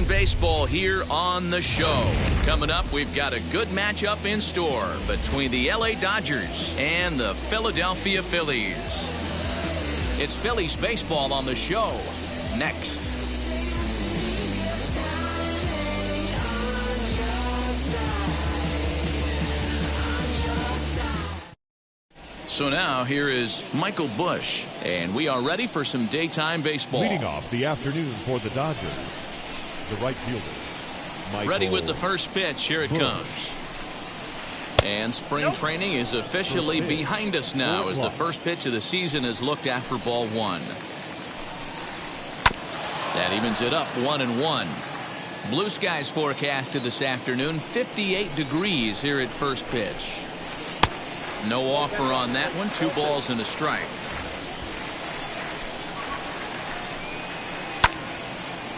baseball here on the show. Coming up, we've got a good matchup in store between the LA Dodgers and the Philadelphia Phillies. It's Phillies baseball on the show next. So now here is Michael Busch, and we are ready for some daytime baseball. Leading off the afternoon for the Dodgers, the right fielder, Michael ready with the first pitch. Here it comes. And spring training is officially behind us now as the first pitch of the season is looked at for ball one. That evens it up 1-1. Blue skies forecasted this afternoon, 58 degrees here at first pitch. No offer on that one. 2 balls and a strike.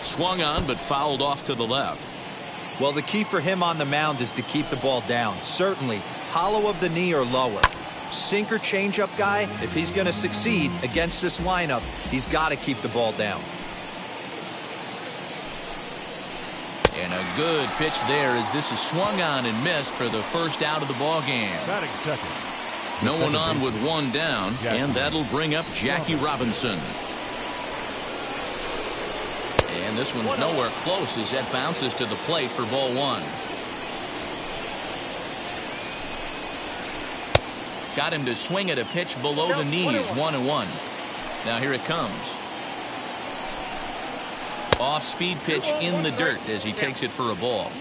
Swung on but fouled off to the left. Well, the key for him on the mound is to keep the ball down. Certainly hollow of the knee or lower. Sinker changeup guy, if he's going to succeed against this lineup, he's got to keep the ball down. And a good pitch there as this is swung on and missed for the first out of the ball game. batting second. No one on with 1 down, and that'll bring up Jackie Robinson. And this one's nowhere close as that bounces to the plate for ball 1. Got him to swing at a pitch below the knees. 1-1. Now here it comes. Off-speed pitch in the dirt as he takes it for a ball.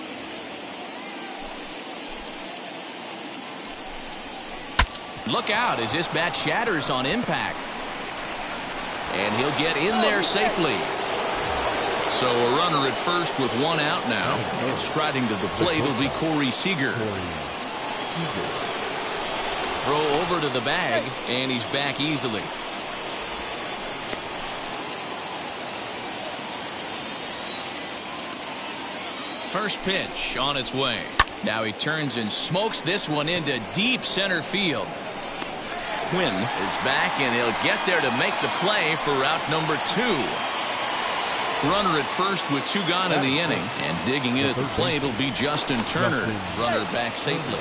Look out as this bat shatters on impact. And he'll get in there safely. So a runner at first with 1 out now. And striding to the plate will be Corey Seager. Throw over to the bag, and he's back easily. First pitch on its way. Now he turns and smokes this one into deep center field. Quinn is back, and he'll get there to make the play for out number 2. Runner at first with 2 gone in the inning, and digging in at the plate will be Justin Turner. Runner back safely.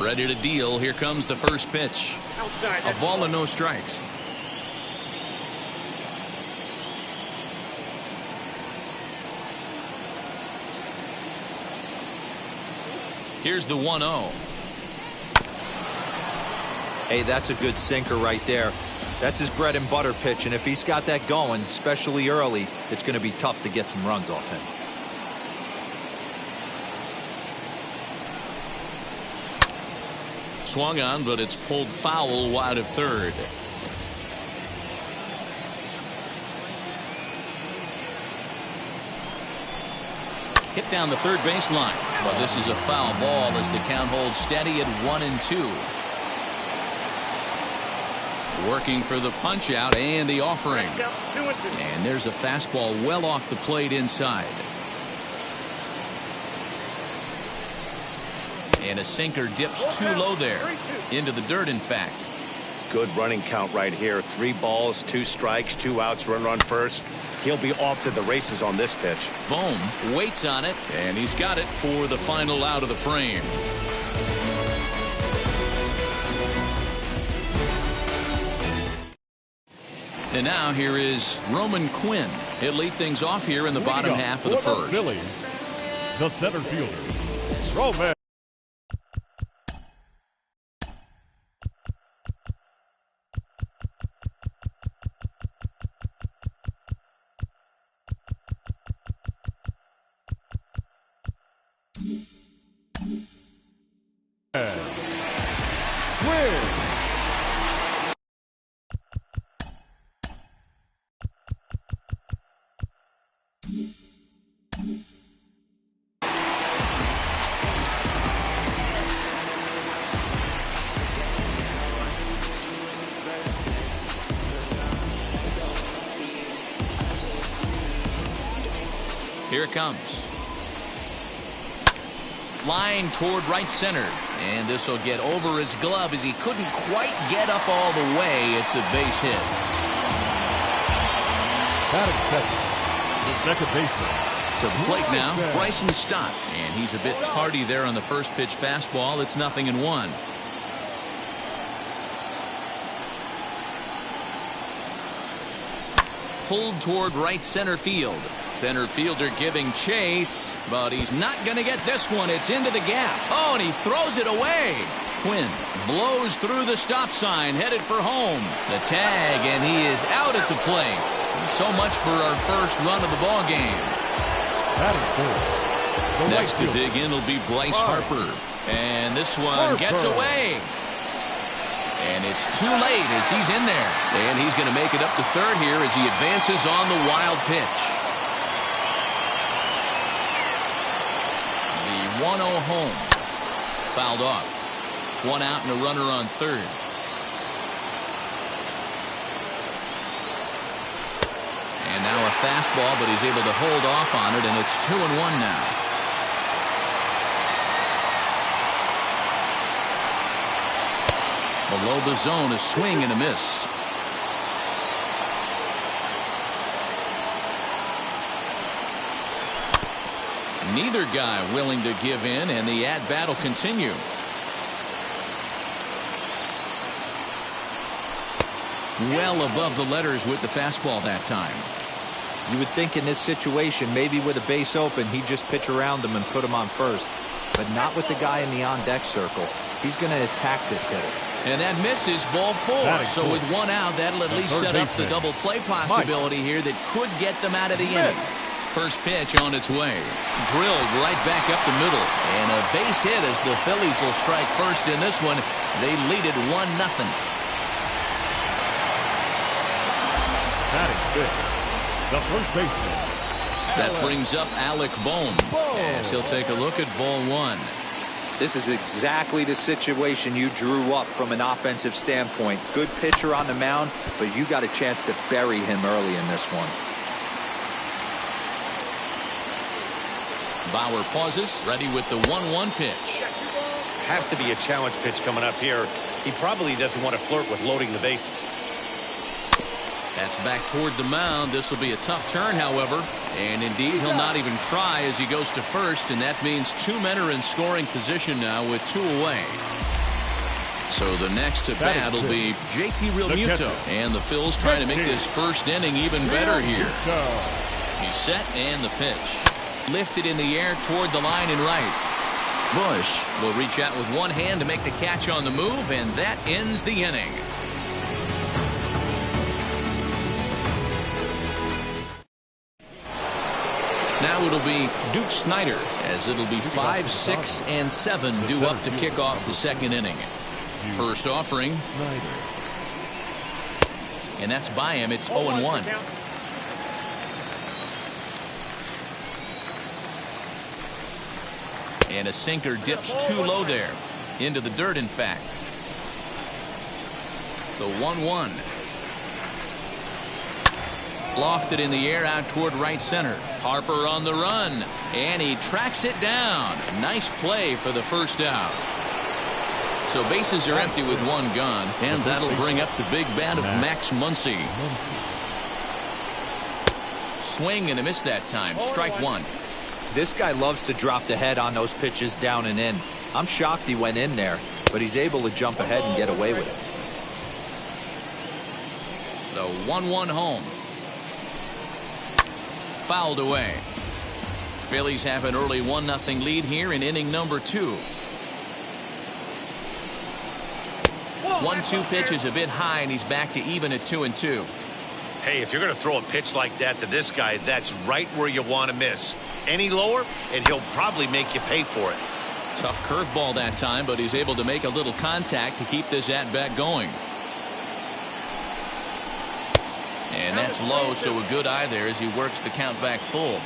Ready to deal. Here comes the first pitch. A ball and no strikes. Here's the 1-0. Hey, that's a good sinker right there. That's his bread and butter pitch, and if he's got that going, especially early, it's going to be tough to get some runs off him. Swung on, but it's pulled foul wide of third. Hit down the third baseline, but this is a foul ball as the count holds steady at 1-2. Working for the punch out and the offering. And there's a fastball well off the plate inside. And a sinker dips too low there. Into the dirt, in fact. Good running count right here. 3 balls, 2 strikes, 2 outs, runner on first. He'll be off to the races on this pitch. Bohm waits on it, and he's got it for the final out of the frame. And now here is Roman Quinn. He'll lead things off here in the bottom half of the first. Phillies, the center fielder, Roman. Here it comes. Line toward right center, And this will get over his glove as he couldn't quite get up all the way. It's a base hit. Batting second, the second baseman. To the plate now, Bryson Stott. And he's a bit tardy there on the first pitch fastball. It's 0-1. Pulled toward right center field. Center fielder giving chase, but he's not going to get this one. It's into the gap. Oh, and he throws it away. Quinn blows through the stop sign, headed for home. The tag, and he is out at the plate. So much for our first run of the ball game. Next to dig in will be Bryce Harper. And this one gets away. And it's too late as he's in there. And he's going to make it up to third here as he advances on the wild pitch. The 1-0 home. Fouled off. 1 out and a runner on third. And now a fastball, but he's able to hold off on it, and it's 2-1 now. Below the zone, a swing and a miss. Neither guy willing to give in, and the at-bat will continue. Well above the letters with the fastball that time. You would think in this situation, maybe with a base open, he'd just pitch around him and put him on first. But not with the guy in the on-deck circle. He's going to attack this hitter. And that misses ball 4. So with 1 out, that'll at least set up the double play possibility here that could get them out of the inning. First pitch on its way. Drilled right back up the middle. And a base hit as the Phillies will strike first in this one. They lead it 1-0. Batting fifth, the first baseman. That brings up Alec Bohm. Yes, he'll take a look at ball 1. This is exactly the situation you drew up from an offensive standpoint. Good pitcher on the mound, but you got a chance to bury him early in this one. Bauer pauses, ready with the 1-1 pitch. Has to be a challenge pitch coming up here. He probably doesn't want to flirt with loading the bases. That's back toward the mound. This will be a tough turn, however. And indeed, he'll not even try as he goes to first. And that means 2 men are in scoring position now with 2 away. So the next to bat will be JT Realmuto. And the Phils trying to make this first inning even better here. He's set and the pitch. Lifted in the air toward the line and right. Bush will reach out with one hand to make the catch on the move. And that ends the inning. Now it'll be Duke Snider, as it'll be 5, 6, and 7 due up to kick off the second inning. First offering. And that's by him. It's 0-1. And a sinker dips too low there. Into the dirt, in fact. The 1-1. Lofted in the air out toward right center. Harper on the run. And he tracks it down. Nice play for the first out. So bases are empty with 1 gone. And that'll bring up the big bat of Max Muncy. Swing and a miss that time. Strike 1. This guy loves to drop the head on those pitches down and in. I'm shocked he went in there, but he's able to jump ahead and get away with it. The 1-1 home. Fouled away. Phillies have an early 1-0 lead here in inning number 2. 1-2 pitch is a bit high, and he's back to even at 2-2. Hey, if you're going to throw a pitch like that to this guy, that's right where you want to miss. Any lower, and he'll probably make you pay for it. Tough curveball that time, but he's able to make a little contact to keep this at-bat going. And that's low, so a good eye there as he works the count back full.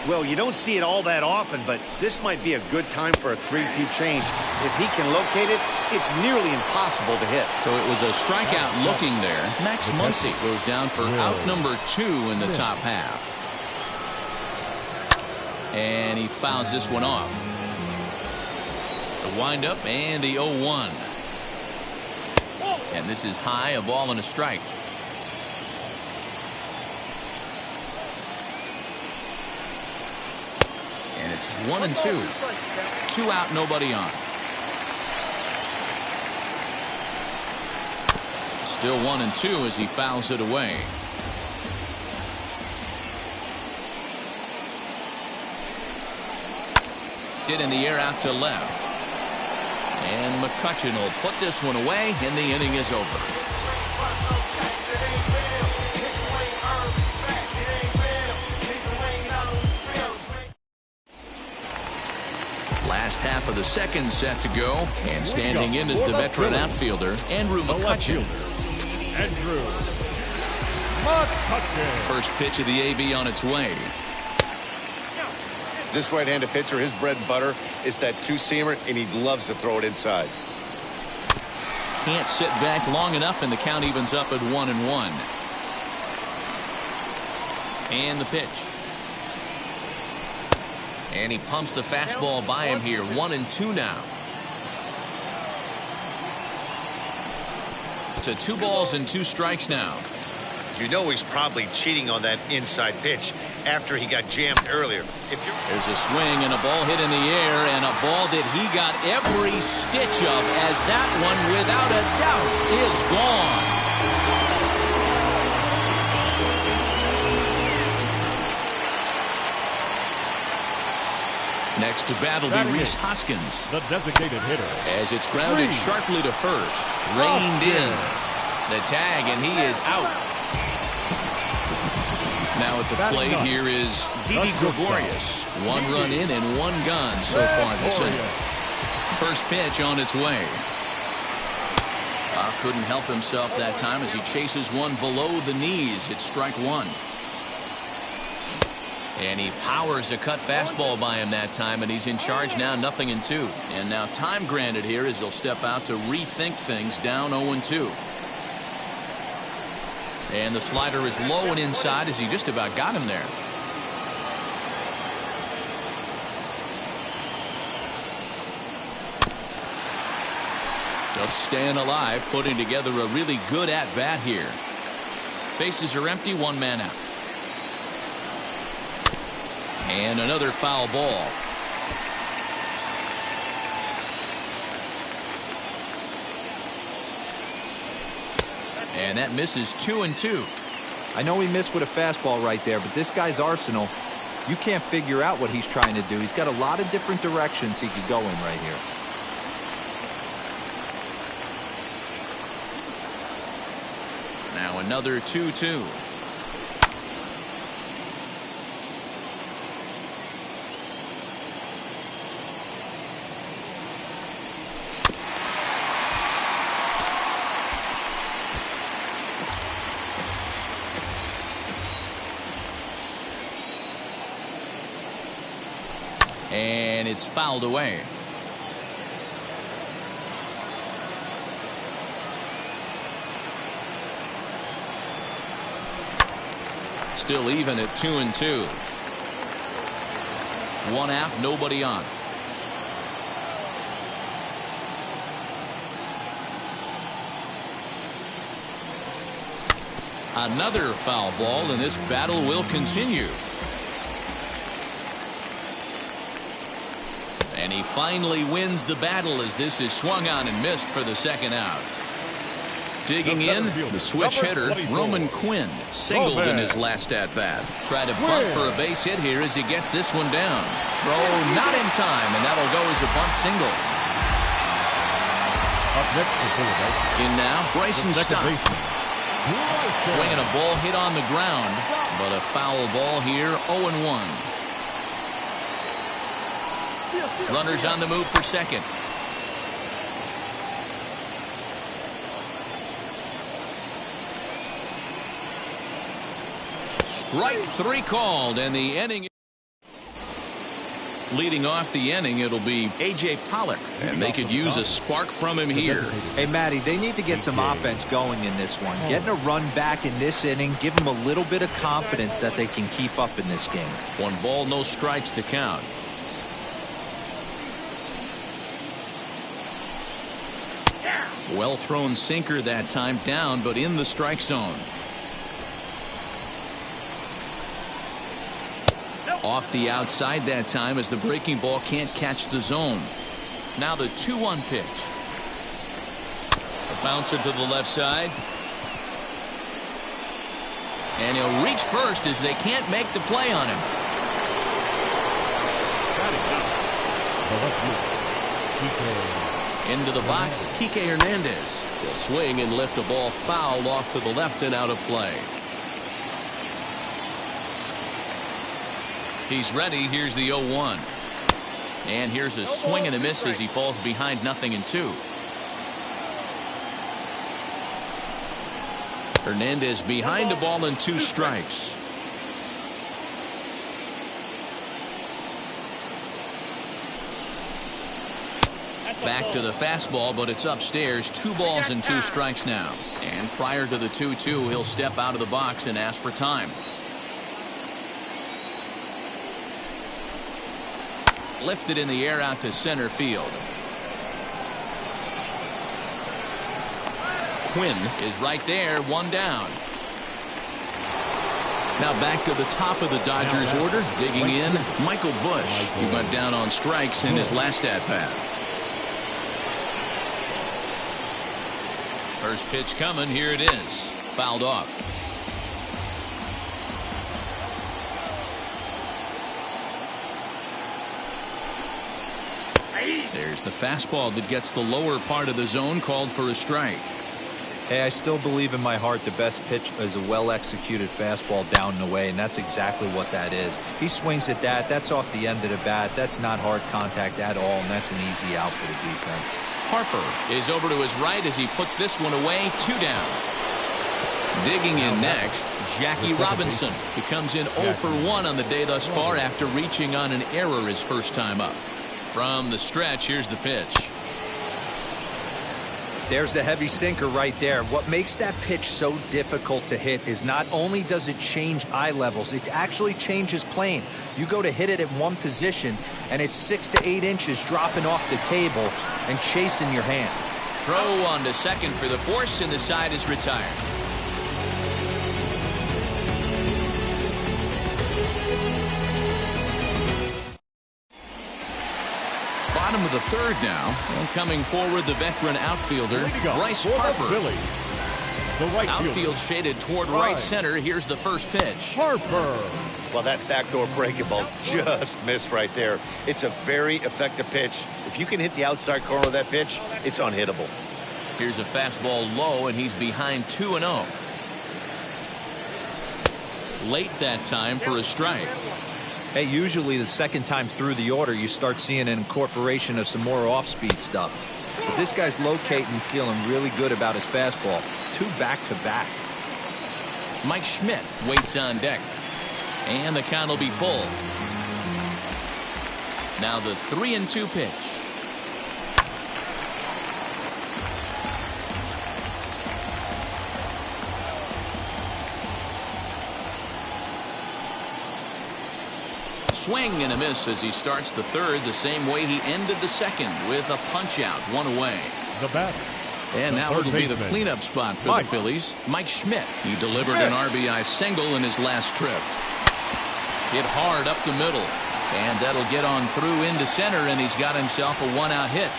Well, you don't see it all that often, but this might be a good time for a 3-2 change. If he can locate it, it's nearly impossible to hit. So it was a strikeout looking there. Max Muncy goes down for out number 2 in the top half. And he fouls this one off. The windup and the 0-1. And this is high, a ball and a strike. And it's 1-2. 2 out, nobody on. Still 1-2 as he fouls it away. Hit in the air out to left. And McCutchen will put this one away, and the inning is over. Last half of the second set to go, and standing in is the veteran outfielder, Andrew McCutchen. Andrew McCutchen. First pitch of the AB on its way. This right-handed pitcher, his bread and butter is that two-seamer, and he loves to throw it inside. Can't sit back long enough, and the count evens up at 1-1. And the pitch. And he pumps the fastball by him here. 1-2 now. To 2 balls and 2 strikes now. You know he's probably cheating on that inside pitch after he got jammed earlier. There's a swing and a ball hit in the air, and a ball that he got every stitch of, as that one, without a doubt, is gone. Next to bat will be Rhys Hoskins, the designated hitter, as it's grounded sharply to first. Reined in. The tag, and he is out. Now at the plate here is Didi Gregorius. 1 run in and 1 gone so far this inning. First pitch on its way. Couldn't help himself that time as he chases one below the knees. It's strike 1. And he powers a cut fastball by him that time, and he's in charge now, 0-2. And now time granted here as he'll step out to rethink things, down 0-2. And the slider is low and inside as he just about got him there. Just staying alive, putting together a really good at-bat here. Bases are empty, 1 man out. And another foul ball. And that misses 2-2. I know he missed with a fastball right there, but this guy's arsenal, you can't figure out what he's trying to do. He's got a lot of different directions he could go in right here. Now another 2-2. And it's fouled away. Still even at 2-2. 1 out, nobody on. Another foul ball, and this battle will continue. And he finally wins the battle as this is swung on and missed for the 2nd out. Digging in, the switch hitter, Roman Quinn, singled in his last at-bat. Try to bunt for a base hit here as he gets this one down. Throw not in time, and that'll go as a bunt single. Up next for Philadelphia. In now, Bryson Stott. Swinging a ball hit on the ground, but a foul ball here, 0-1. Runners on the move for second. Strike 3 called, and the inning. Leading off the inning, it'll be A.J. Pollock, and they could use a spark from him here. Hey, Matty, they need to get some offense going in this one. Getting a run back in this inning, give them a little bit of confidence that they can keep up in this game. 1 ball, no strikes, the count. Well thrown sinker that time, down but in the strike zone. Off the outside that time as the breaking ball can't catch the zone. Now the 2-1 pitch. A bouncer to the left side. And he'll reach first as they can't make the play on him. Into the box, Kike Hernandez. He'll swing and lift a ball foul off to the left and out of play. He's ready. Here's the 0-1. And here's a swing and a miss as he falls behind 0-2. Hernandez behind the ball and 2 strikes. Back to the fastball, but it's upstairs. 2 balls and 2 strikes now. And prior to the 2-2, he'll step out of the box and ask for time. Lifted in the air out to center field. Quinn is right there, 1 down. Now back to the top of the Dodgers order. Digging in, Michael Busch. He went down on strikes in his last at-bat. First pitch coming. Here it is. Fouled off. There's the fastball that gets the lower part of the zone, called for a strike. Hey, I still believe in my heart the best pitch is a well-executed fastball down and away, and that's exactly what that is. He swings at that. That's off the end of the bat. That's not hard contact at all, and that's an easy out for the defense. Harper is over to his right as he puts this one away. 2 down. Digging in next, Jackie Robinson. He comes in 0 for 1 on the day thus far after reaching on an error his first time up. From the stretch, here's the pitch. There's the heavy sinker right there. What makes that pitch so difficult to hit is not only does it change eye levels, it actually changes plane. You go to hit it at one position, and it's 6 to 8 inches dropping off the table and chasing your hands. Throw on to second for the force, and the side is retired. Bottom of the third now. And coming forward, the veteran outfielder, Bryce Harper. The right Outfield shaded toward right center. Here's the first pitch. Harper. Well, that backdoor breaking ball just missed right there. It's a very effective pitch. If you can hit the outside corner of that pitch, it's unhittable. Here's a fastball low, and he's behind 2-0. Late that time for a strike. Hey, usually the second time through the order, you start seeing an incorporation of some more off-speed stuff. But this guy's locating and feeling really good about his fastball. 2 back-to-back. Mike Schmidt waits on deck. And the count will be full. Now the 3-2 pitch. Swing and a miss as he starts the third the same way he ended the second, with a punch-out, 1 away. The batter. And now it'll be the cleanup spot for the Phillies. Mike Schmidt. He delivered an RBI single in his last trip. Hit hard up the middle. And that'll get on through into center, and he's got himself a 1-out hit.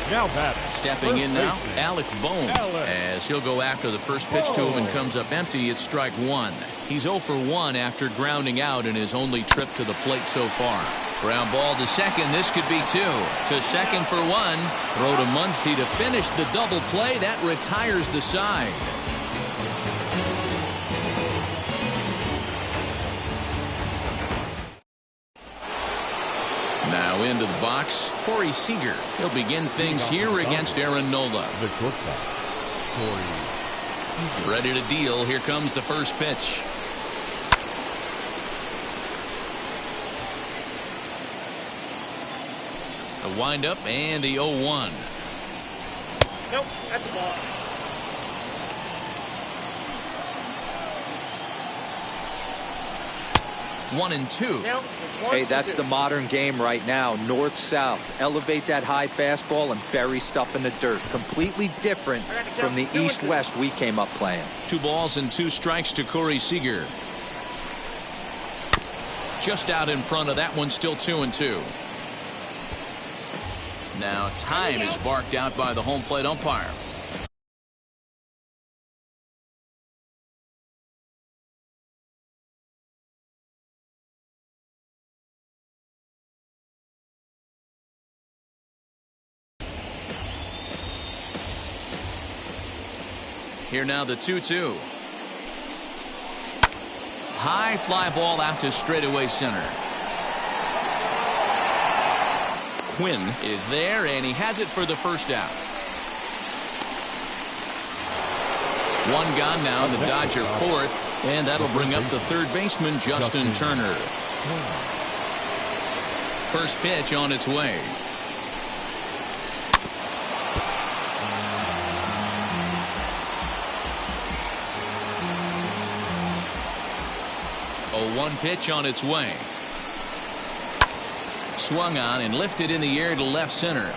Now batting. Stepping in now, Alec Bohm, as he'll go after the first pitch to him and comes up empty. It's strike 1. He's 0 for 1 after grounding out in his only trip to the plate so far. Ground ball to second. This could be 2. To second for 1. Throw to Muncy to finish the double play. That retires the side. Now into the box, Corey Seager. He'll begin things here against Aaron Nola. The shortstop, Corey Seager. Ready to deal. Here comes the first pitch. The windup and the 0-1. Nope, at the ball. 1-2. Hey, that's the modern game right now. North-south. Elevate that high fastball and bury stuff in the dirt. Completely different from the east-west we came up playing. 2 balls and 2 strikes to Corey Seager. Just out in front of that one, still 2-2. Now time is barked out by the home plate umpire. Here now the 2-2. High fly ball out to straightaway center. Quinn is there, and he has it for the first out. 1 gone now in the Dodger 4th, and that'll bring up the third baseman, Justin Turner. First pitch on its way. A 1 pitch on its way. Swung on and lifted in the air to left center.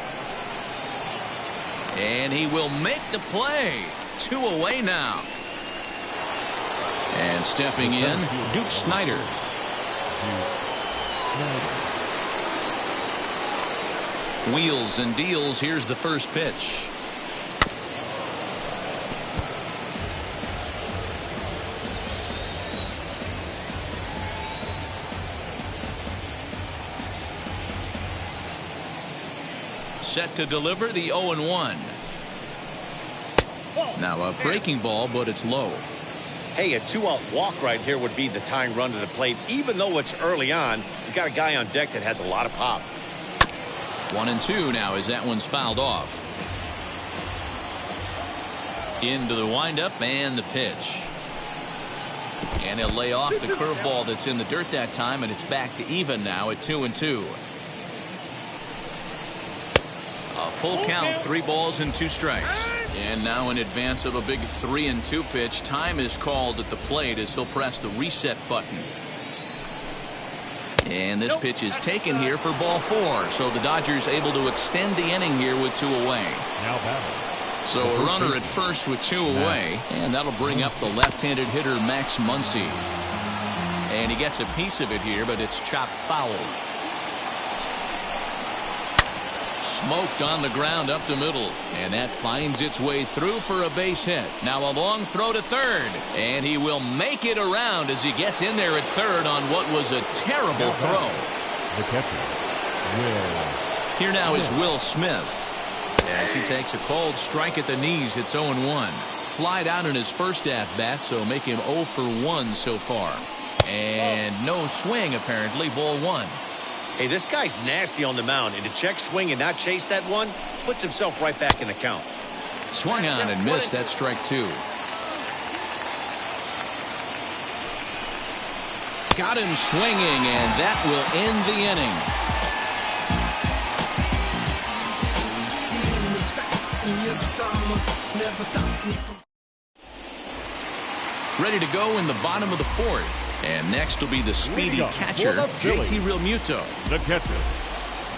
And he will make the play. 2 away now. And stepping in, Duke Snider. Wheels and deals. Here's the first pitch. Set to deliver the 0-1. Now a breaking ball, but it's low. Hey, a 2-out walk right here would be the tying run to the plate. Even though it's early on, you got a guy on deck that has a lot of pop. 1-2 now as that one's fouled off. Into the windup and the pitch. And he'll lay off the curveball that's in the dirt that time, and it's back to even now at 2-2. A full count, 3 balls and 2 strikes. And now in advance of a big 3-2 pitch, time is called at the plate as he'll press the reset button. And this pitch is taken here for ball 4. So the Dodgers able to extend the inning here with 2 away. Now battle. So a runner at first with 2 away. And that'll bring up the left-handed hitter Max Muncy. And he gets a piece of it here, but it's chopped foul. Smoked on the ground up the middle, and that finds its way through for a base hit. Now a long throw to third, and he will make it around as he gets in there at third on what was a terrible throw. The catcher, Will. Here now is Will Smith as he takes a cold strike at the knees. It's 0-1. Flied out in his first at-bat, so make him 0 for 1 so far. And no swing apparently, ball 1. Hey, this guy's nasty on the mound, and to check swing and not chase that one puts himself right back in the count. Swung on and missed. That strike 2. Got him swinging, and that will end the inning. Ready to go in the bottom of the 4th. And next will be the speedy catcher, JT Realmuto. The catcher,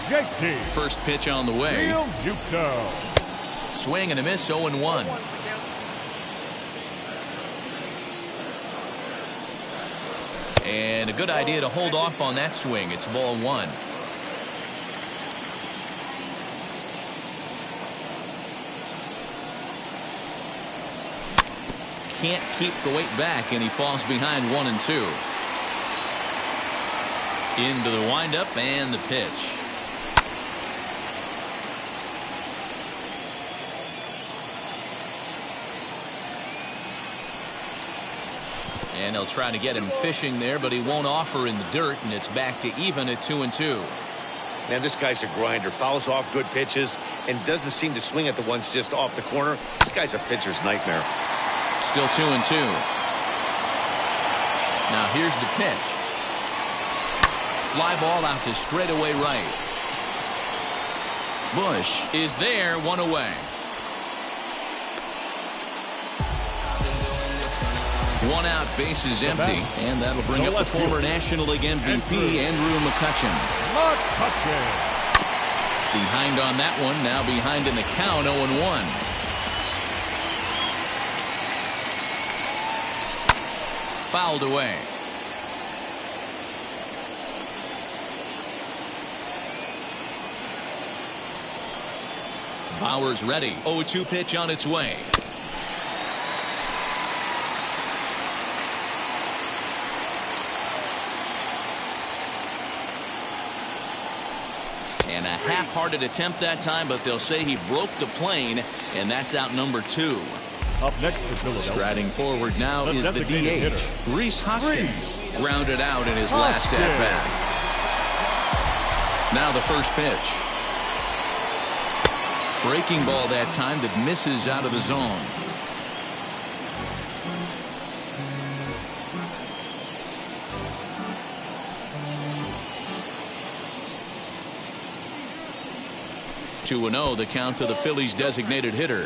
JT. First pitch on the way. Realmuto. Swing and a miss, 0-1. And a good idea to hold off on that swing. It's ball 1. Can't keep the weight back, and he falls behind 1-2. Into the windup and the pitch. And they'll try to get him fishing there, but he won't offer in the dirt, and it's back to even at 2-2. Man, this guy's a grinder. Fouls off good pitches and doesn't seem to swing at the ones just off the corner. This guy's a pitcher's nightmare. Still 2-2. Now here's the pitch. Fly ball out to straightaway right. Bush is there, 1 away. One out, bases empty, and that'll bring up the former National League MVP, Andrew McCutchen. Behind on that one, now behind in the count, 0-1. Fouled away. Bauer's ready. 0-2 pitch on its way. And a half-hearted attempt that time, but they'll say he broke the plane, and that's out number 2. Up next for Philadelphia. Striding forward now is the DH, Rhys Hoskins. Grounded out in his last at-bat. Now the first pitch. Breaking ball that time that misses out of the zone. Two 2-0 the count to the Phillies designated hitter.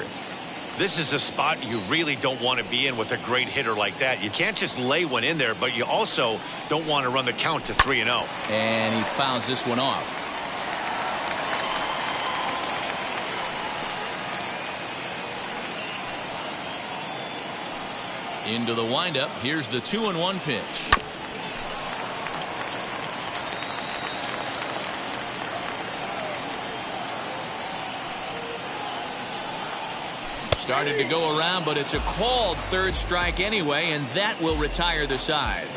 This is a spot you really don't want to be in with a great hitter like that. You can't just lay one in there, but you also don't want to run the count to 3-0. And he fouls this one off. Into the windup. Here's the 2-1 pitch. Started to go around, but it's a called third strike anyway, and that will retire the side.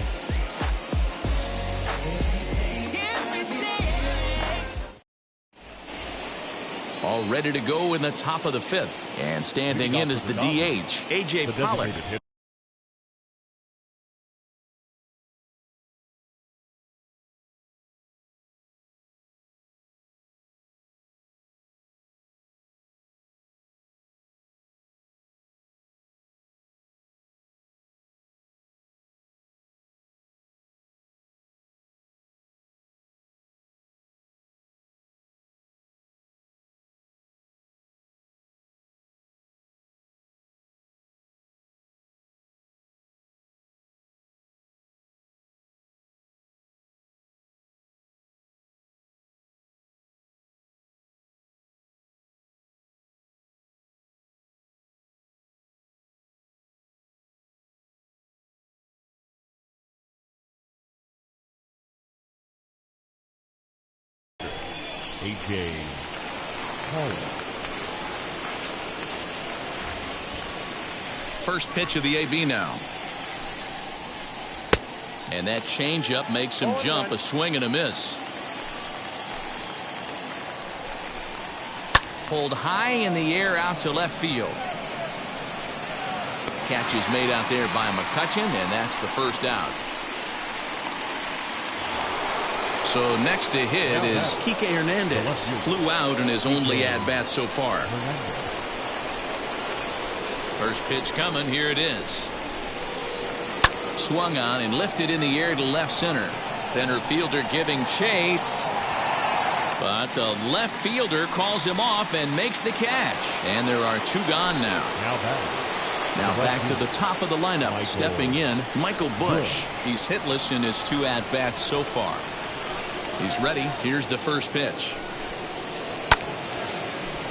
All ready to go in the top of the 5th. And standing in is the DH, A.J. Pollock. A.J. Pollock. First pitch of the AB now. And that changeup makes him jump. A swing and a miss. Pulled high in the air out to left field. Catch is made out there by McCutchen, and that's the first out. So next to hit is Kike Hernandez. Flew out in his only at-bat so far. First pitch coming. Here it is. Swung on and lifted in the air to left center. Center fielder giving chase. But the left fielder calls him off and makes the catch. And there are 2 gone now. Now back to the top of the lineup. Stepping in, Michael Busch. He's hitless in his 2 at-bats so far. He's ready. Here's the first pitch.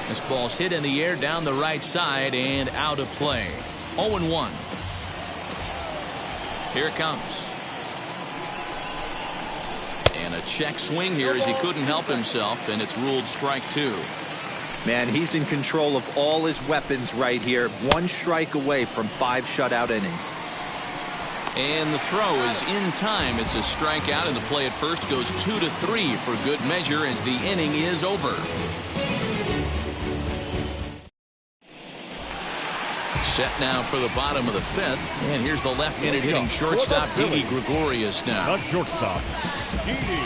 This ball's hit in the air down the right side and out of play. 0-1. Here it comes. And a check swing here as he couldn't help himself, and it's ruled strike 2. Man, he's in control of all his weapons right here. 1 strike away from 5 shutout innings. And the throw is in time. It's a strikeout, and the play at first goes 2-3 for good measure as the inning is over. Set now for the bottom of the 5th, and here's the left-handed hitting shortstop Didi Gregorius now. The shortstop, Didi.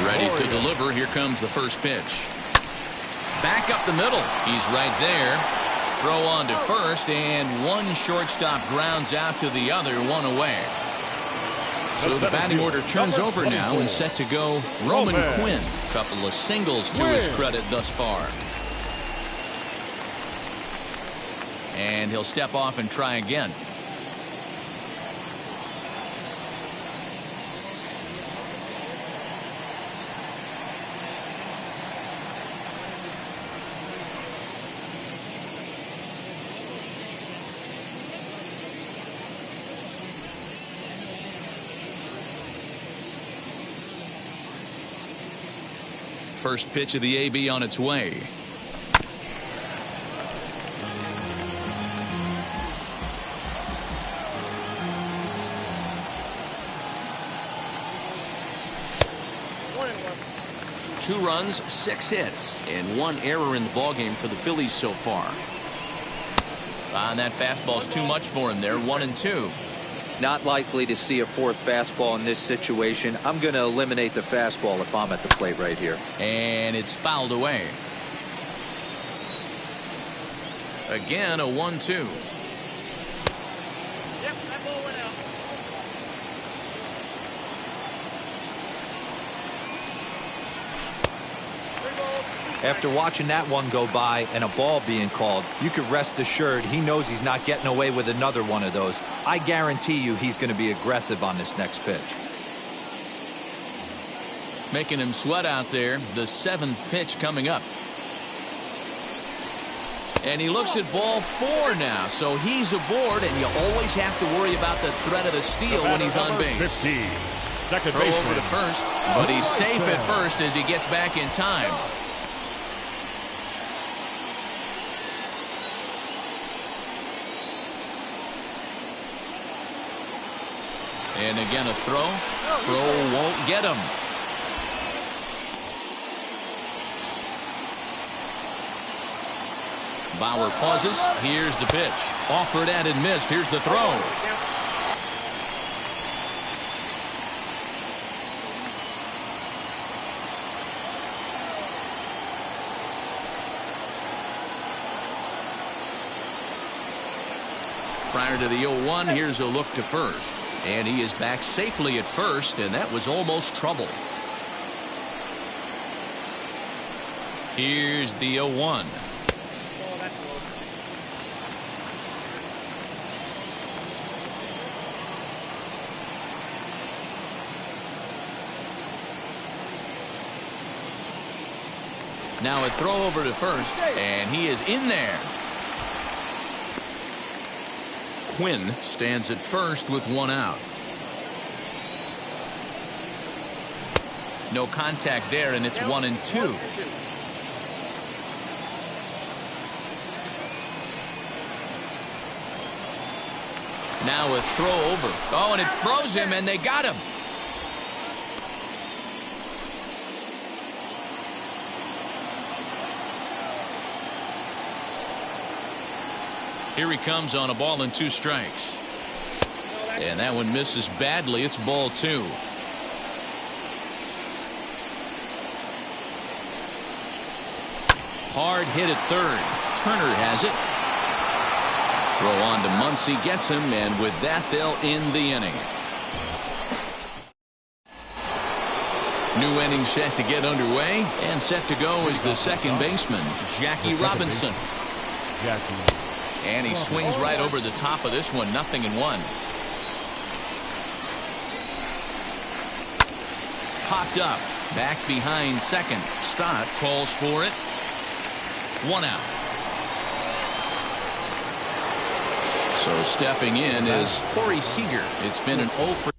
Ready to deliver. Here comes the first pitch. Back up the middle. He's right there. Throw on to first, and 1 shortstop grounds out to the other, 1 away. So the batting order turns over now and set to go Roman Quinn. Couple of singles to his credit thus far. And he'll step off and try again. first pitch of the AB on its way. Two runs, 6 hits, and 1 error in the ballgame for the Phillies so far. And that fastball's too much for him there, 1-2. Not likely to see a fourth fastball in this situation. I'm going to eliminate the fastball if I'm at the plate right here. And it's fouled away. Again, a 1-2. Yep, that ball went out. After watching that one go by and a ball being called, you could rest assured he knows he's not getting away with another one of those. I guarantee you he's going to be aggressive on this next pitch. Making him sweat out there. The 7th pitch coming up. And he looks at ball 4 now, so he's aboard, and you always have to worry about the threat of a steal when he's on base. 15. Second Throw over to first, but he's safe at first as he gets back in time. And again a throw. Throw won't get him. Bauer pauses. Here's the pitch. Offered at and missed. Here's the throw. Prior to the 0-1, here's a look to first. And he is back safely at first, and that was almost trouble. Here's the 0-1. Now a throw over to first, and he is in there. Quinn stands at first with 1 out. No contact there, and it's 1-2. Now a throw over. Oh, and it froze him, and they got him. Here he comes on a ball and 2 strikes. And that one misses badly. It's ball 2. Hard hit at third. Turner has it. Throw on to Muncy, gets him, and with that they'll end the inning. New inning set to get underway, and set to go is the second baseman, Jackie Robinson. Jackie. And he swings right over the top of this one, 0-1. Popped up, back behind second. Stott calls for it. 1 out. So stepping in is Corey Seager. It's been an 0 for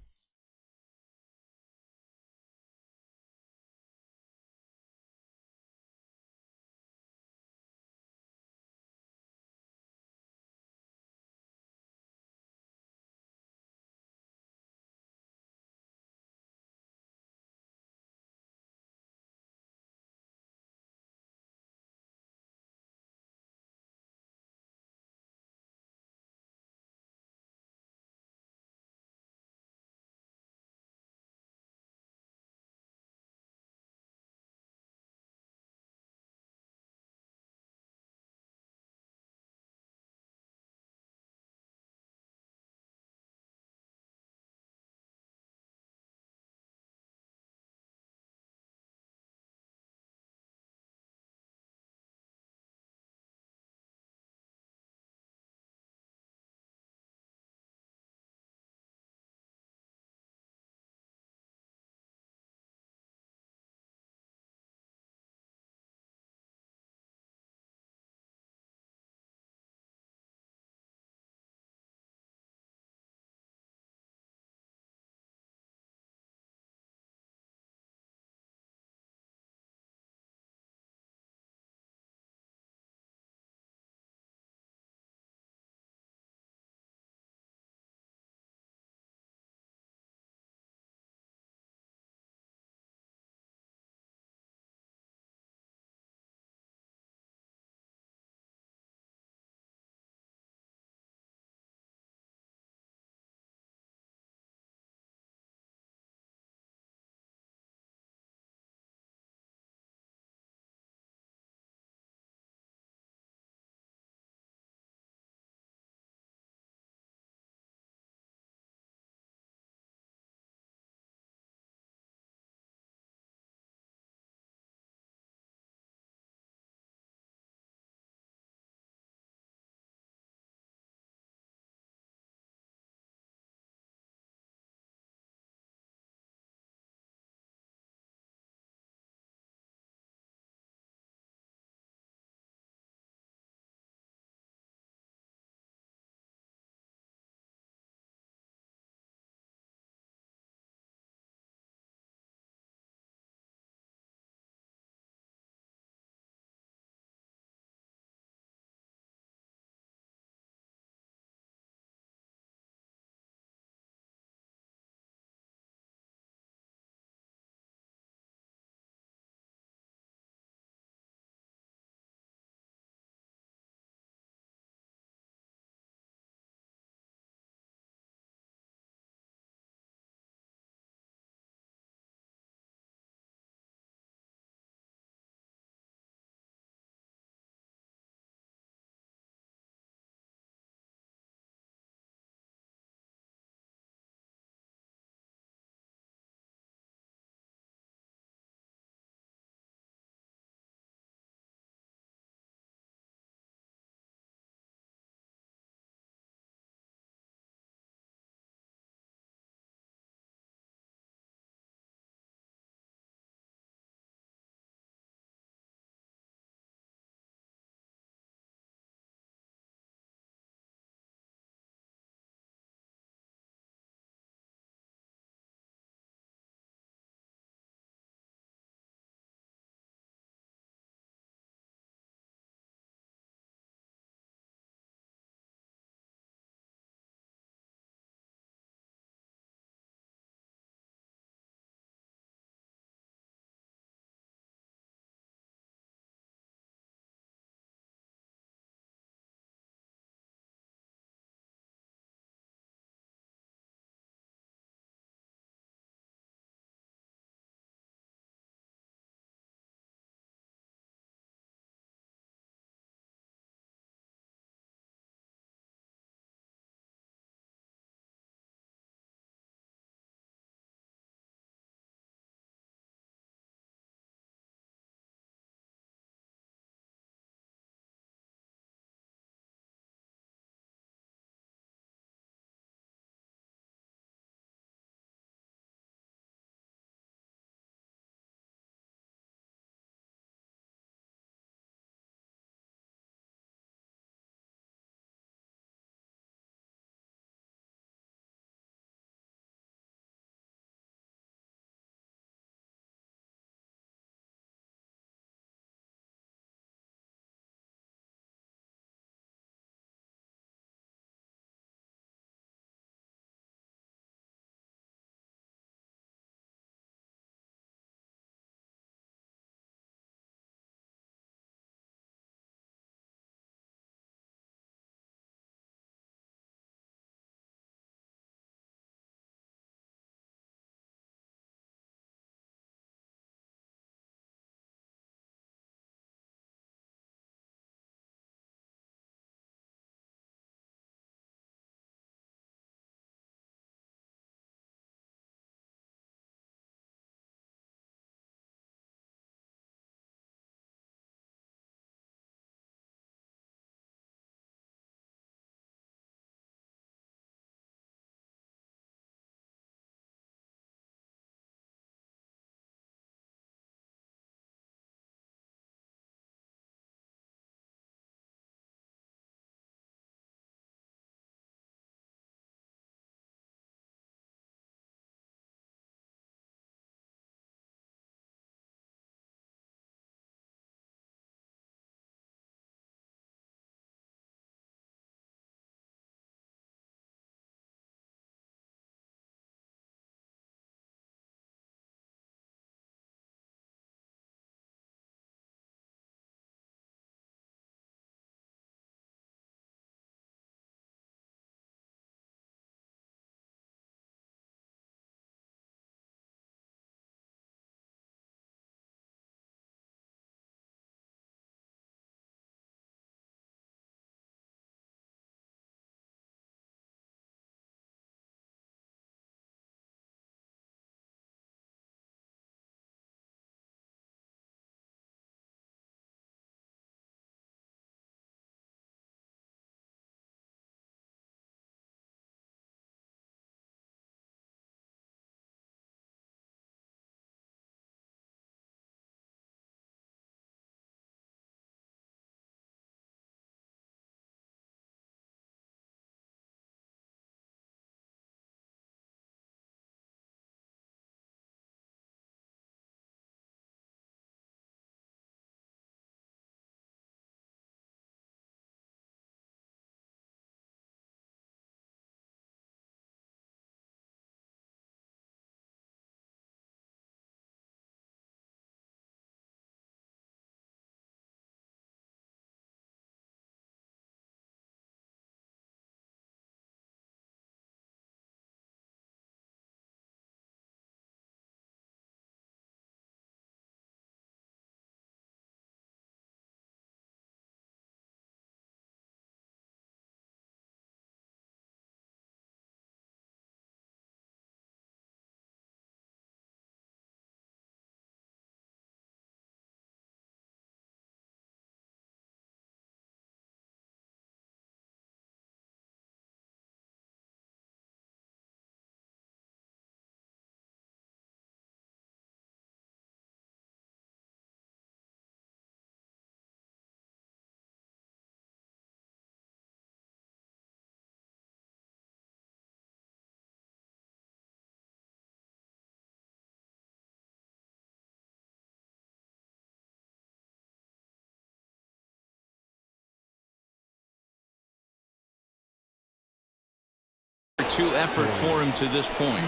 2 effort for him to this point.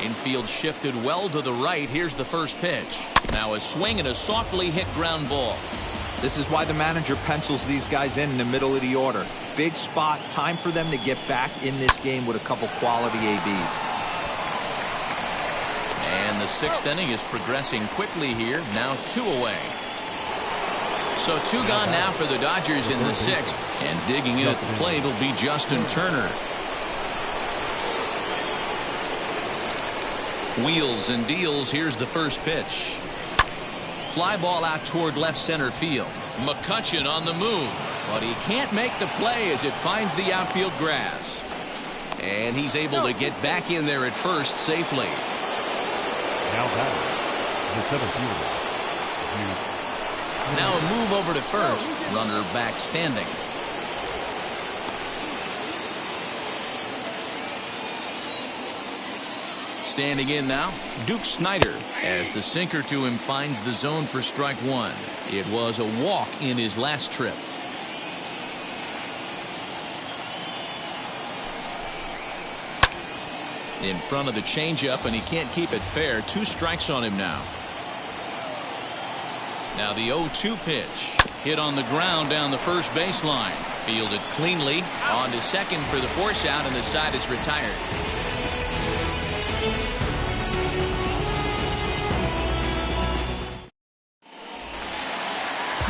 Infield shifted well to the right. Here's the first pitch. Now a swing and a softly hit ground ball. This is why the manager pencils these guys in the middle of the order. Big spot, time for them to get back in this game with a couple quality ABs. And the 6th inning is progressing quickly here. Now 2 away. So 2 gone now for the Dodgers in the 6th. And digging in at the plate will be Justin Turner. Wheels and deals. Here's the first pitch. Fly ball out toward left center field. McCutchen on the move, but he can't make the play as it finds the outfield grass. And he's able to get back in there at first safely. Now batting, the center fielder. Now a move over to first. Runner back standing. Standing in now, Duke Snider, as the sinker to him finds the zone for strike 1. It was a walk in his last trip. In front of the changeup, and he can't keep it fair. 2 strikes on him now. Now the 0-2 pitch. Hit on the ground down the first baseline. Fielded cleanly. On to second for the force out, and the side is retired.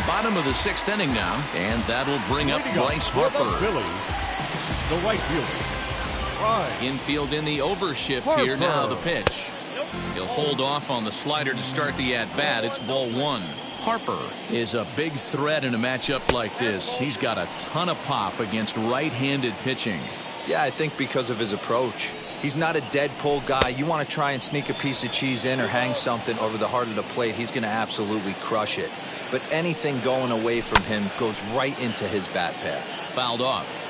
Bottom of the 6th inning now, and that'll bring up Bryce Harper. Phillies, the right fielder. Infield in the overshift here. Now the pitch. He'll hold off on the slider to start the at-bat. It's ball 1. Harper is a big threat in a matchup like this. He's got a ton of pop against right-handed pitching. Yeah, I think because of his approach. He's not a dead pull guy. You want to try and sneak a piece of cheese in or hang something over the heart of the plate, he's going to absolutely crush it. But anything going away from him goes right into his bat path. Fouled off.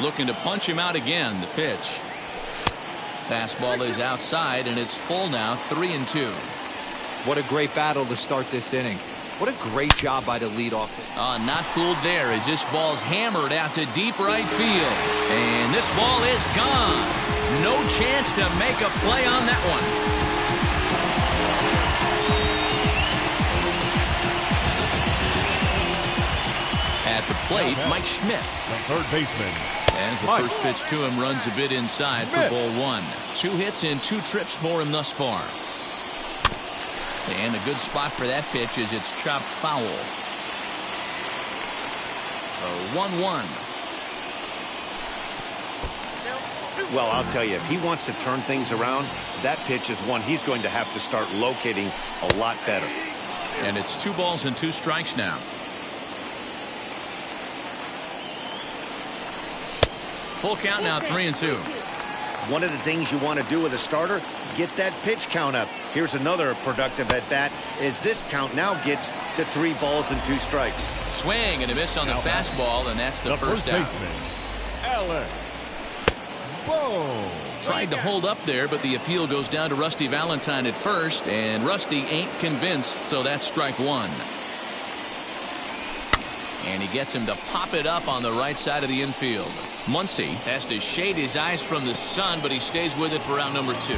Looking to punch him out again. The pitch. Fastball is outside, and it's full now. 3-2. What a great battle to start this inning. What a great job by the leadoff. Not fooled there as this ball's hammered out to deep right field. And this ball is gone. No chance to make a play on that one. At the plate, Mike Schmidt. The third baseman. As the first pitch to him runs a bit inside for ball 1. 2 hits in 2 trips for him thus far. And a good spot for that pitch is it's chopped foul. 1-1. Well, I'll tell you, if he wants to turn things around, that pitch is one he's going to have to start locating a lot better. And it's 2 balls and 2 strikes now. Full count now, 3-2. One of the things you want to do with a starter, get that pitch count up. Here's another productive at-bat as this count now gets to 3 balls and 2 strikes. Swing and a miss on the fastball, and that's the first out. Alex. Whoa. Tried to hold up there, but the appeal goes down to Rusty Valentine at first, and Rusty ain't convinced, so that's strike 1. And he gets him to pop it up on the right side of the infield. Muncy has to shade his eyes from the sun, but he stays with it for round number 2.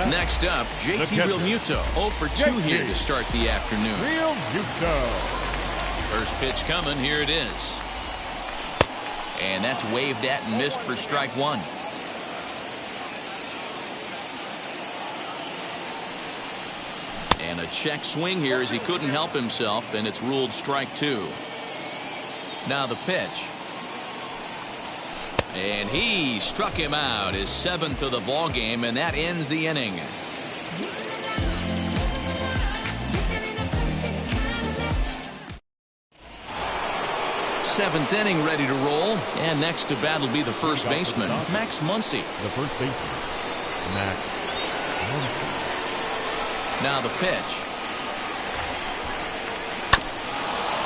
Next up, JT Realmuto. 0 for 2 here to start the afternoon. Realmuto. First pitch coming. Here it is. And that's waved at and missed for strike 1. And a check swing here as he couldn't help himself, and it's ruled strike 2. Now the pitch. And he struck him out, his 7th of the ball game, and that ends the inning. Seventh inning ready to roll, and next to bat will be the first baseman, Max Muncy. The first baseman, Max Muncy. Now the pitch.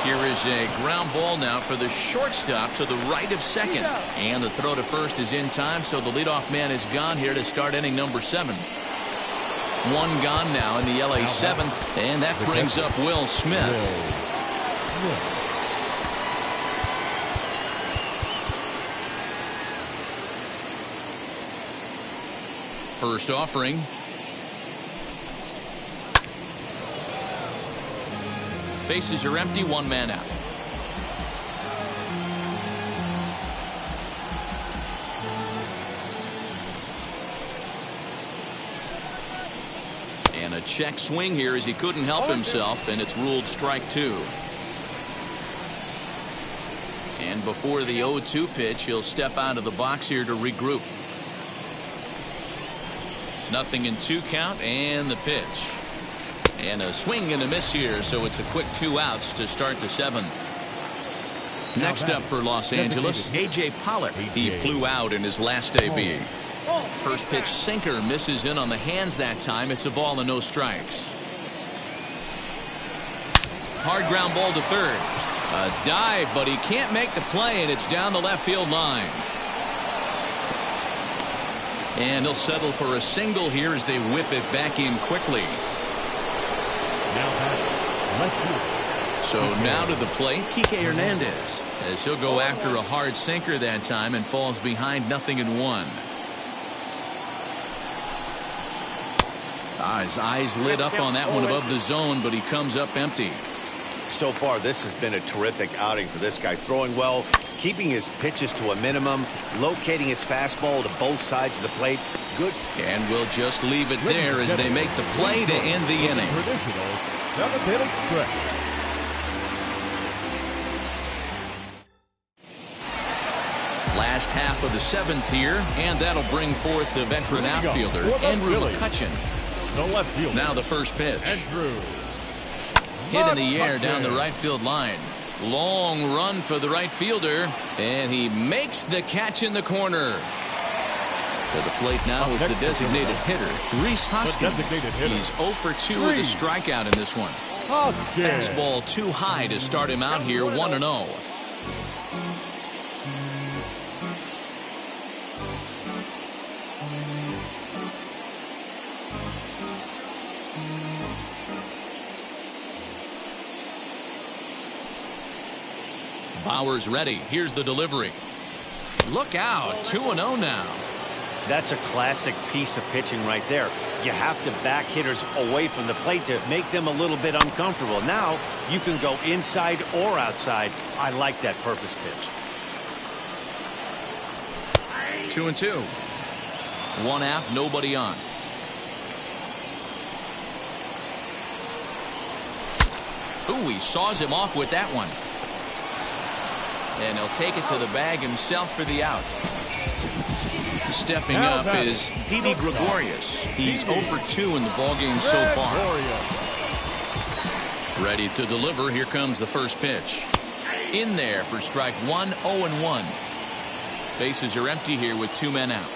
Here is a ground ball now for the shortstop to the right of second. And the throw to first is in time, so the leadoff man is gone here to start inning number 7. 1 gone now in the LA 7th, and that brings up Will Smith. First offering. Bases are empty, one man out. And a check swing here as he couldn't help himself, and it's ruled strike two. And before the 0-2 pitch, he'll step out of the box here to regroup. Nothing in 2 count, and the pitch. And a swing and a miss here, so it's a quick 2 outs to start the 7th. Next up for Los Angeles, A.J. Pollock. He flew out in his last AB. First pitch sinker misses in on the hands that time. It's a ball and no strikes. Hard ground ball to third. A dive, but he can't make the play, and it's down the left field line. And he'll settle for a single here as they whip it back in quickly. So now to the plate, Kike Hernandez, as he'll go after a hard sinker that time and falls behind 0-1. His eyes lit up on that one above the zone, but he comes up empty. So far, this has been a terrific outing for this guy. Throwing well, keeping his pitches to a minimum, locating his fastball to both sides of the plate. Good. And we'll just leave it there as they make the play to end the inning. Traditional 7th-inning stretch. Last half of the 7th here, and that'll bring forth the veteran outfielder, Andrew McCutchen. The left fielder. Now the first pitch. Andrew. Hit in the air down the right field line. Long run for the right fielder, and he makes the catch in the corner. To the plate now is the designated hitter, Rhys Hoskins. He's 0 for 2 with a strikeout in this one. Fastball too high to start him out here, 1-0. Bauer's ready. Here's the delivery. Look out. 2-0 now. That's a classic piece of pitching right there. You have to back hitters away from the plate to make them a little bit uncomfortable. Now you can go inside or outside. I like that purpose pitch. 2-2. 1 out, nobody on. Ooh, he saws him off with that one. And he'll take it to the bag himself for the out. Stepping up is Didi Gregorius. He's 0 for 2 in the ballgame so far. Ready to deliver. Here comes the first pitch. In there for strike 1, 0-1. Bases are empty here with 2 men out.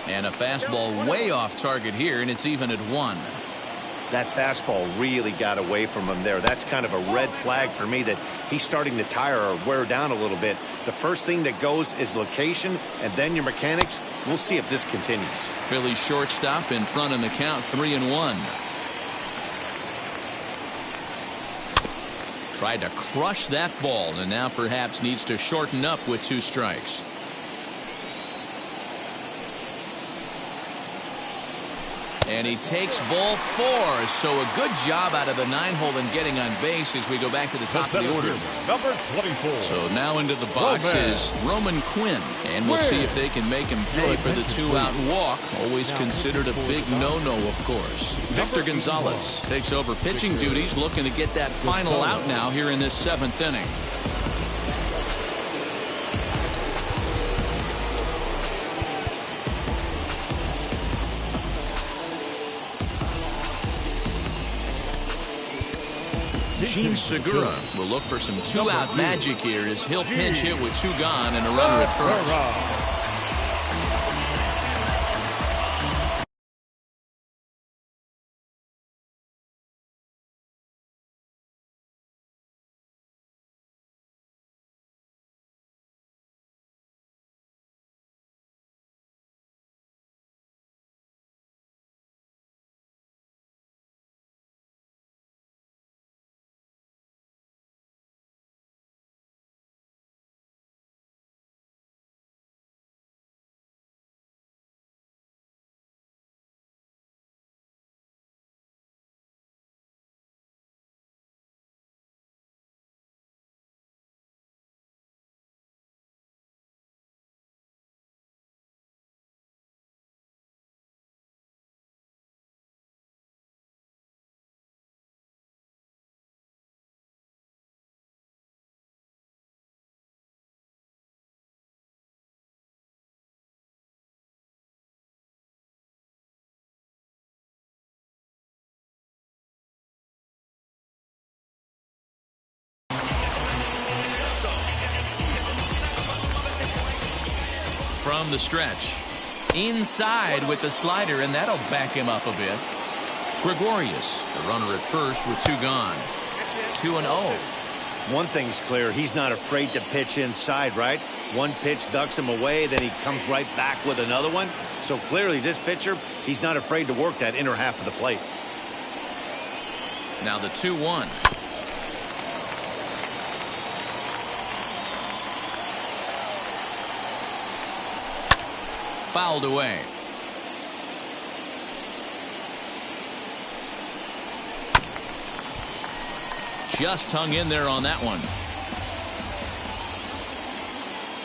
And a fastball way off target here, and it's even at 1. That fastball really got away from him there. That's kind of a red flag for me that he's starting to tire or wear down a little bit. The first thing that goes is location, and then your mechanics. We'll see if this continues. Phillies shortstop in front in the count, 3-1. Tried to crush that ball, and now perhaps needs to shorten up with 2 strikes. And he takes ball 4. So a good job out of the 9-hole and getting on base as we go back to the top of the order. Number 24. So now into the box is Roman Quinn. And we'll see if they can make him pay for the 2-out walk. Always considered a big no-no, of course. Victor Gonzalez takes over pitching duties, looking to get that final out now here in this 7th inning. Gene Segura will look for some 2-out magic here as he'll pinch hit with 2 gone and a runner at first. from the stretch. Inside with the slider, and that'll back him up a bit. Gregorius, the runner at first with 2 gone. 2-0. One thing's clear, he's not afraid to pitch inside, right? One pitch ducks him away, then he comes right back with another one. So clearly this pitcher, he's not afraid to work that inner half of the plate. Now the 2-1. Fouled away. Just hung in there on that one.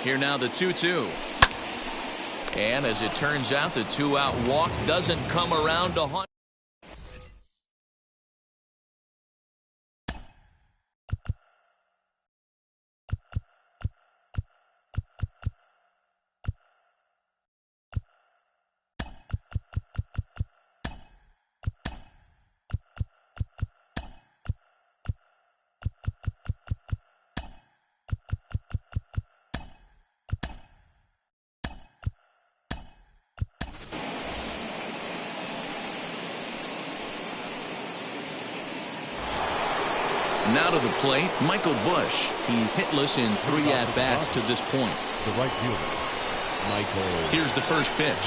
Here now the 2-2. And as it turns out, the 2-out walk doesn't come around to haunt. Now to the plate, Michael Busch. He's hitless in 3 at-bats to this point. The right fielder, Michael. Here's the first pitch.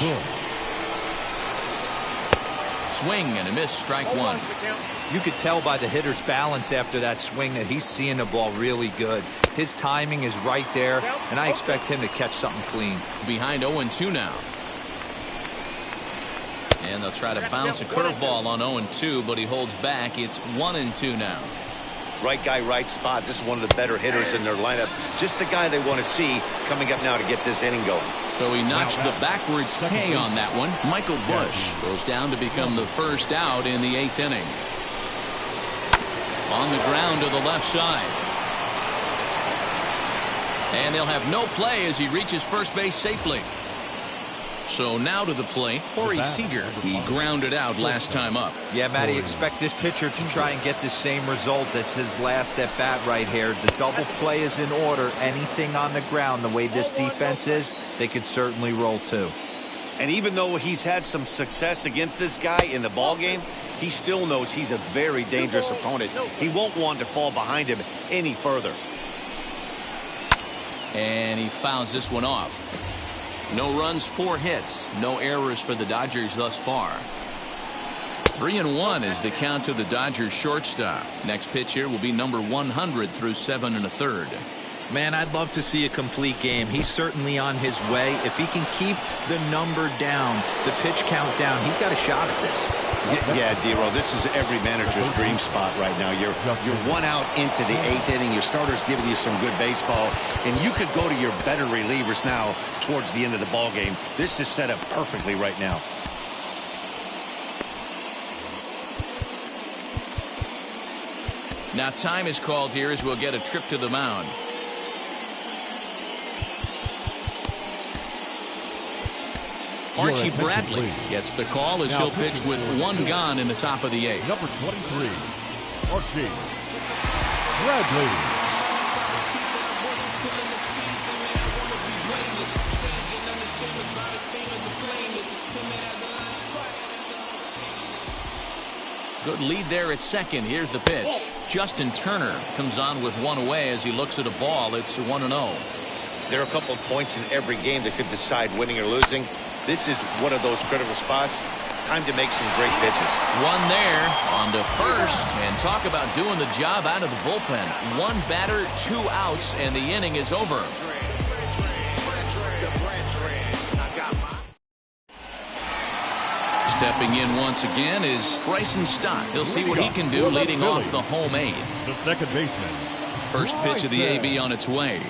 Swing and a miss, strike 1. You could tell by the hitter's balance after that swing that he's seeing the ball really good. His timing is right there, and I expect him to catch something clean. Behind 0-2 now. And they'll try to bounce a curveball on 0-2, but he holds back. It's 1-2 now. Right guy, right spot. This is one of the better hitters in their lineup. Just the guy they want to see coming up now to get this inning going. So he notched the backwards K on that one. Michael Busch goes down to become the first out in the 8th inning. On the ground to the left side. And they'll have no play as he reaches first base safely. So now to the plate, Corey Seager. He grounded out last time up. Yeah, Matty, expect this pitcher to try and get the same result. That's his last at bat right here. The double play is in order. Anything on the ground, the way this defense is, they could certainly roll too. And even though he's had some success against this guy in the ball game, he still knows he's a very dangerous opponent. He won't want to fall behind him any further. And he fouls this one off. No runs, 4 hits. No errors for the Dodgers thus far. 3-1 is the count to the Dodgers shortstop. Next pitch here will be number 100 through 7 1/3. Man, I'd love to see a complete game. He's certainly on his way. If he can keep the number down, the pitch count down, he's got a shot at this. Yeah, D-Roll, this is every manager's dream spot right now. You're 1 out into the 8th inning. Your starter's giving you some good baseball, and you could go to your better relievers now towards the end of the ball game. This is set up perfectly right now. Now time is called here as we'll get a trip to the mound. Archie Bradley gets the call as he'll pitch with 1 gone in the top of the 8th. Number 23, Archie Bradley. Good lead there at second. Here's the pitch. Justin Turner comes on with 1 away as he looks at a ball. It's 1-0. There are a couple of points in every game that could decide winning or losing. This is one of those critical spots. Time to make some great pitches. 1 there on to first. And talk about doing the job out of the bullpen. 1 batter, 2 outs, and the inning is over. Stepping in once again is Bryson Stott. He'll see what he can do leading off the home 8th. The second baseman. First pitch of the AB on its way.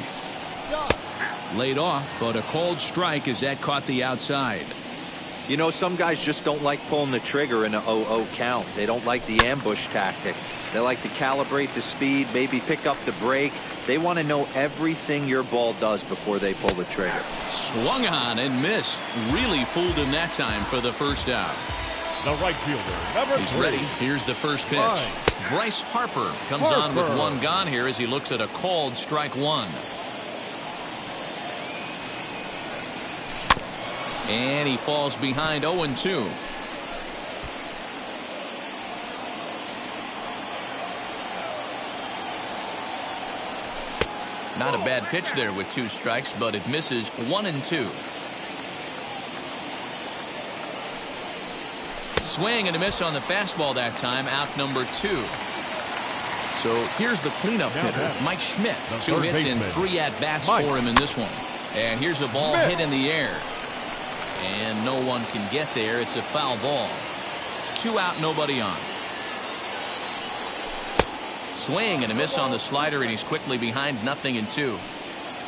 Laid off, but a cold strike as that caught the outside. You know, some guys just don't like pulling the trigger in a 0-0 count. They don't like the ambush tactic. They like to calibrate the speed, maybe pick up the break. They want to know everything your ball does before they pull the trigger. Swung on and missed. Really fooled him that time for the first out. The right fielder, number 3. He's ready. Here's the first pitch. Bryce Harper comes on with 1 gone here as he looks at a called strike 1. And he falls behind 0-2. Not a bad pitch there with 2 strikes, but it misses 1-2. Swing and a miss on the fastball that time, out number 2. So here's the cleanup hitter, Mike Schmidt. 2 hits in 3 at-bats for him in this one. And here's a ball hit in the air. And no one can get there. It's a foul ball. 2 out, nobody on. Swing and a miss on the slider, and he's quickly behind 0-2.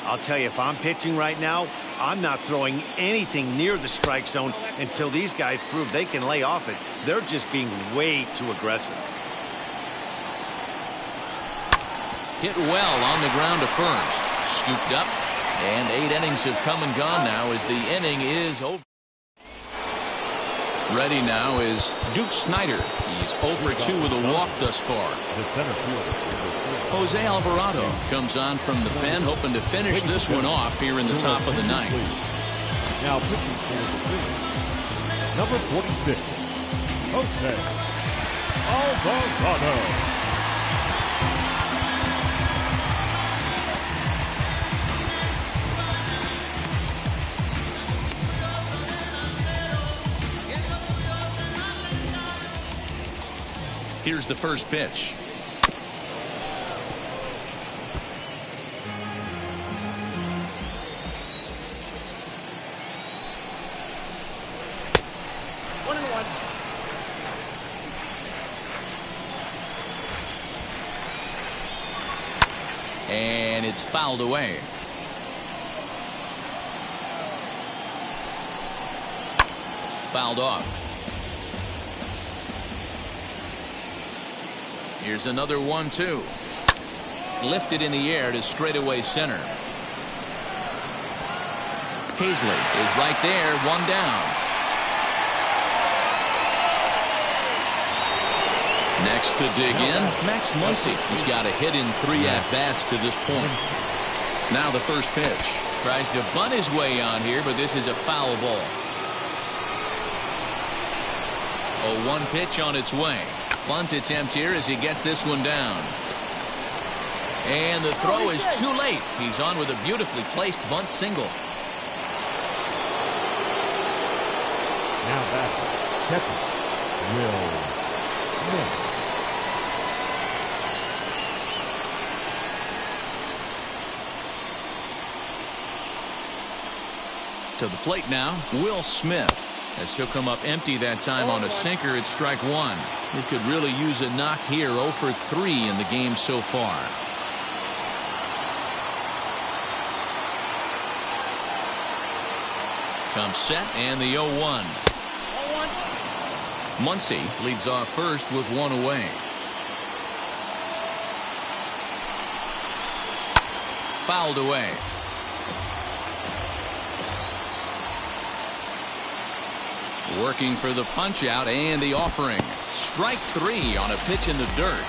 I'll tell you, if I'm pitching right now, I'm not throwing anything near the strike zone until these guys prove they can lay off it. They're just being way too aggressive. Hit well on the ground to first. Scooped up, and 8 innings have come and gone now as the inning is over. Ready now is Duke Snider. He's 0 for 2 with a walk thus far. The center fielder. Jose Alvarado comes on from the pen, hoping to finish this one off here in the top of the 9th. Now pitching for the Phillies, number 46, Jose Alvarado. Here's the first pitch. And it's fouled away. Fouled off. Here's another 1-2. Lifted in the air to straightaway center. Hazley is right there, 1 down. Next to dig in, Max Muncy. He's got a hit in 3 at-bats to this point. Now the first pitch. Tries to bunt his way on here, but this is a foul ball. A 1 pitch on its way. Bunt attempt here as he gets this one down. And the throw is too late. He's on with a beautifully placed bunt single. Now back, catcher, Will Smith. To the plate now, Will Smith. As he'll come up empty that time on a sinker at strike 1. He could really use a knock here. 0 for 3 in the game so far. Comes set and the 0-1. Muncy leads off first with 1 away. Fouled away. Working for the punch out and the offering. Strike 3 on a pitch in the dirt.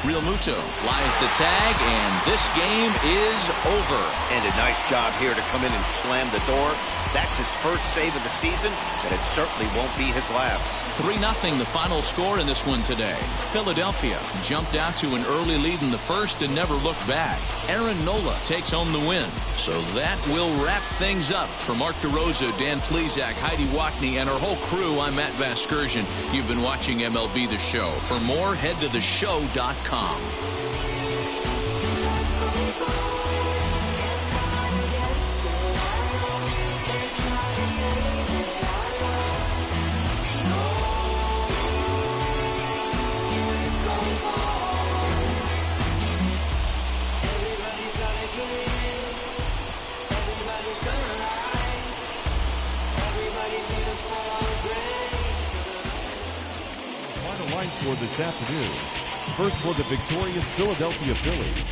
Real Muto lies the tag, and this game is over. And a nice job here to come in and slam the door. That's his first save of the season, and it certainly won't be his last. 3-0 the final score in this one today. Philadelphia jumped out to an early lead in the first and never looked back. Aaron Nola takes home the win. So that will wrap things up. For Mark DeRosa, Dan Plesac, Heidi Wackney, and our whole crew, I'm Matt Vasgersian. You've been watching MLB The Show. For more, head to theshow.com. Line score this afternoon. First for the victorious Philadelphia Phillies.